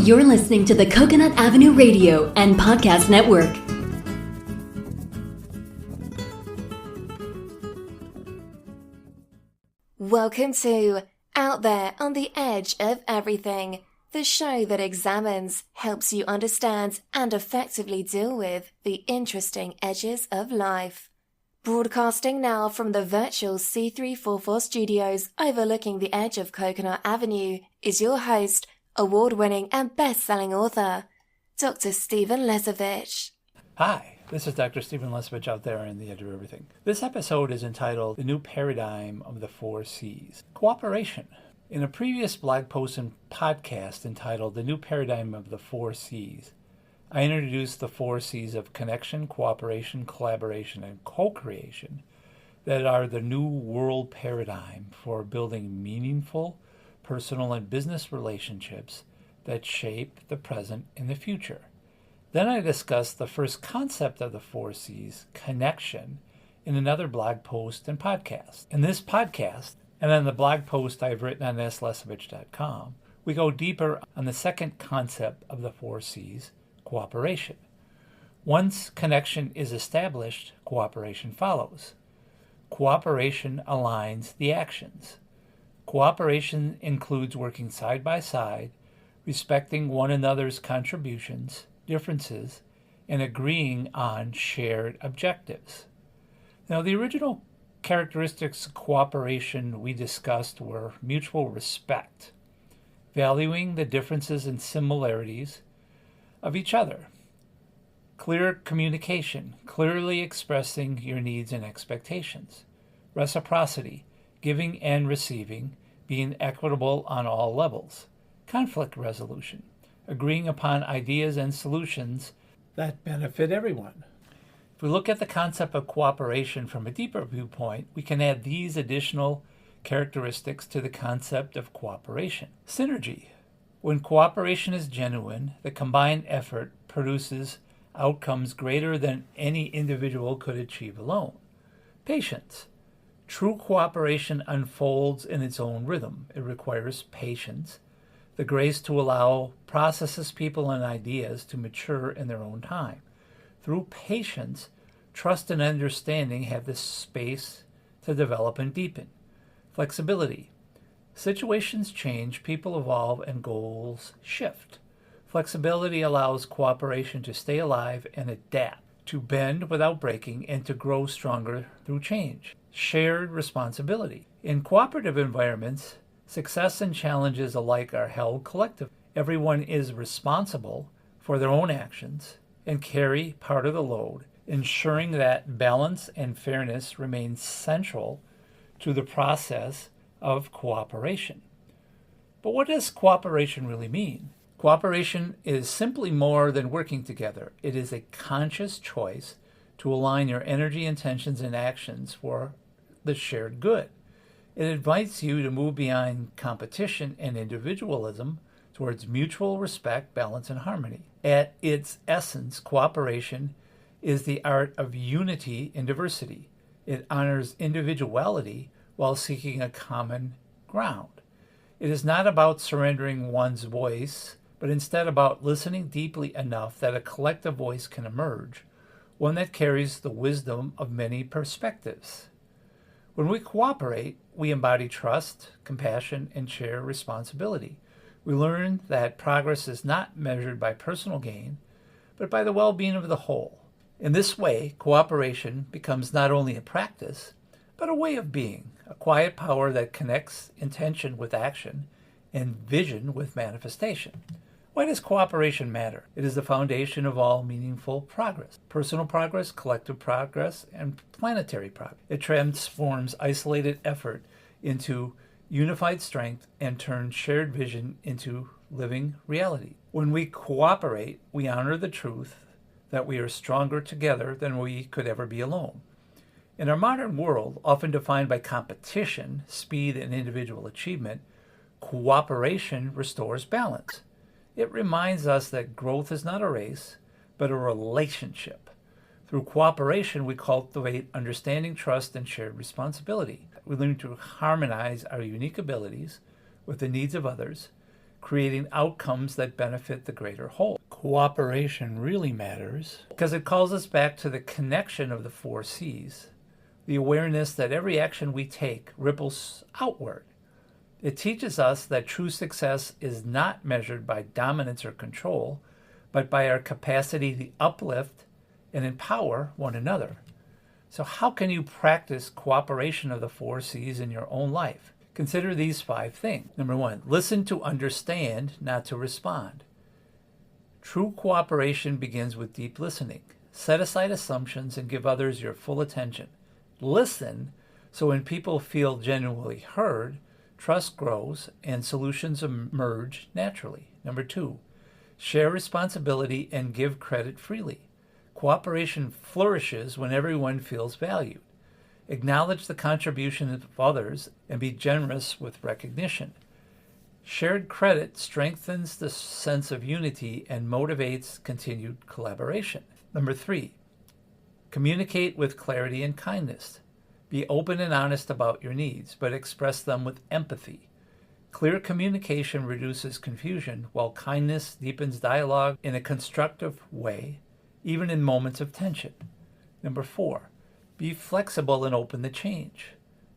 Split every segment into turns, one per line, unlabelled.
You're listening to the Coconut Avenue Radio and Podcast Network.
Welcome to Out There on the Edge of Everything, the show that examines, helps you understand, and effectively deal with the interesting edges of life. Broadcasting now from the virtual C344 studios overlooking the edge of Coconut Avenue is your host, award-winning and best-selling author, Dr. Stephen Lesavich.
Hi, this is Dr. Stephen Lesavich out there in the edge of everything. This episode is entitled The New Paradigm of the Four C's. Cooperation. In a previous blog post and podcast entitled The New Paradigm of the Four C's, I introduced the four C's of connection, cooperation, collaboration, and co-creation that are the new world paradigm for building meaningful personal and business relationships that shape the present and the future. Then I discussed the first concept of the four C's, connection, in another blog post and podcast. In this podcast, and on the blog post I've written on slesavich.com, we go deeper on the second concept of the four C's, cooperation. Once connection is established, cooperation follows. Cooperation aligns the actions. Cooperation includes working side by side, respecting one another's contributions, differences, and agreeing on shared objectives. Now, the original characteristics of cooperation we discussed were mutual respect, valuing the differences and similarities of each other, clear communication, clearly expressing your needs and expectations, reciprocity, giving and receiving, being equitable on all levels, conflict resolution, agreeing upon ideas and solutions that benefit everyone. If we look at the concept of cooperation from a deeper viewpoint, we can add these additional characteristics to the concept of cooperation. Synergy. When cooperation is genuine, the combined effort produces outcomes greater than any individual could achieve alone. Patience. True cooperation unfolds in its own rhythm. It requires patience, the grace to allow processes, people, and ideas to mature in their own time. Through patience, trust and understanding have the space to develop and deepen. Flexibility. Situations change, people evolve, and goals shift. Flexibility allows cooperation to stay alive and adapt, to bend without breaking, and to grow stronger through change. Shared responsibility. In cooperative environments, success and challenges alike are held collectively. Everyone is responsible for their own actions and carry part of the load, ensuring that balance and fairness remain central to the process of cooperation. But what does cooperation really mean? Cooperation is simply more than working together. It is a conscious choice to align your energy, intentions, and actions for the shared good. It invites you to move beyond competition and individualism towards mutual respect, balance, and harmony. At its essence, cooperation is the art of unity in diversity. It honors individuality while seeking a common ground. It is not about surrendering one's voice, but instead about listening deeply enough that a collective voice can emerge, one that carries the wisdom of many perspectives. When we cooperate, we embody trust, compassion, and share responsibility. We learn that progress is not measured by personal gain, but by the well-being of the whole. In this way, cooperation becomes not only a practice, but a way of being, a quiet power that connects intention with action and vision with manifestation. Why does cooperation matter? It is the foundation of all meaningful progress. Personal progress, collective progress, and planetary progress. It transforms isolated effort into unified strength and turns shared vision into living reality. When we cooperate, we honor the truth that we are stronger together than we could ever be alone. In our modern world, often defined by competition, speed, and individual achievement, cooperation restores balance. It reminds us that growth is not a race, but a relationship. Through cooperation, we cultivate understanding, trust, and shared responsibility. We learn to harmonize our unique abilities with the needs of others, creating outcomes that benefit the greater whole. Cooperation really matters because it calls us back to the connection of the 4 C's, the awareness that every action we take ripples outward. It teaches us that true success is not measured by dominance or control, but by our capacity to uplift and empower one another. So how can you practice cooperation of the 4 C's in your own life? Consider these 5 things. Number 1, listen to understand, not to respond. True cooperation begins with deep listening. Set aside assumptions and give others your full attention. Listen so when people feel genuinely heard, trust grows and solutions emerge naturally. Number 2, share responsibility and give credit freely. Cooperation flourishes when everyone feels valued. Acknowledge the contribution of others and be generous with recognition. Shared credit strengthens the sense of unity and motivates continued collaboration. Number 3, communicate with clarity and kindness. Be open and honest about your needs, but express them with empathy. Clear communication reduces confusion, while kindness deepens dialogue in a constructive way, even in moments of tension. Number 4, be flexible and open to change.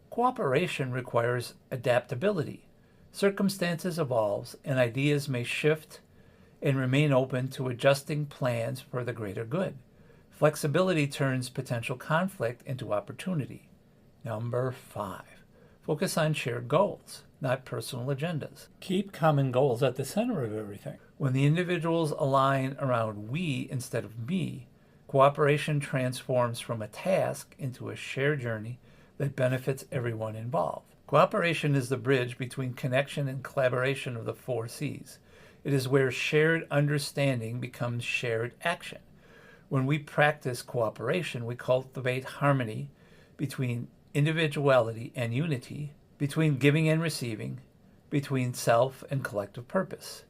Cooperation requires adaptability. Circumstances evolve, and ideas may shift, and remain open to adjusting plans for the greater good. Flexibility turns potential conflict into opportunity. Number 5, focus on shared goals, not personal agendas. Keep common goals at the center of everything. When the individuals align around we instead of me, cooperation transforms from a task into a shared journey that benefits everyone involved. Cooperation is the bridge between connection and collaboration of the 4 C's. It is where shared understanding becomes shared action. When we practice cooperation, we cultivate harmony between individuality and unity, between giving and receiving, between self and collective purpose.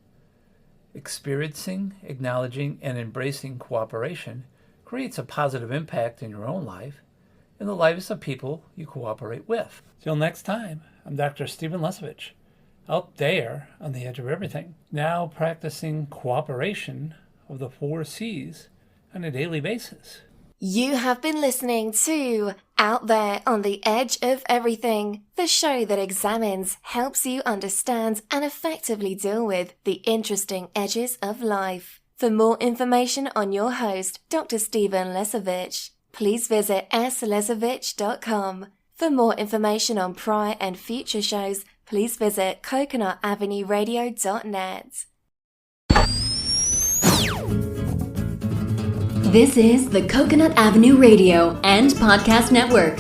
Experiencing, acknowledging, and embracing cooperation creates a positive impact in your own life and the lives of people you cooperate with. Till next time, I'm Dr. Stephen Lesavich, out there on the edge of everything, now practicing cooperation of the 4 C's on a daily basis.
You have been listening to Out There on the Edge of Everything, the show that examines, helps you understand, and effectively deal with the interesting edges of life. For more information on your host, Dr. Stephen Lesavich, please visit slesavich.com. For more information on prior and future shows, please visit CoconutAvenueRadio.net.
This is the Coconut Avenue Radio and Podcast Network.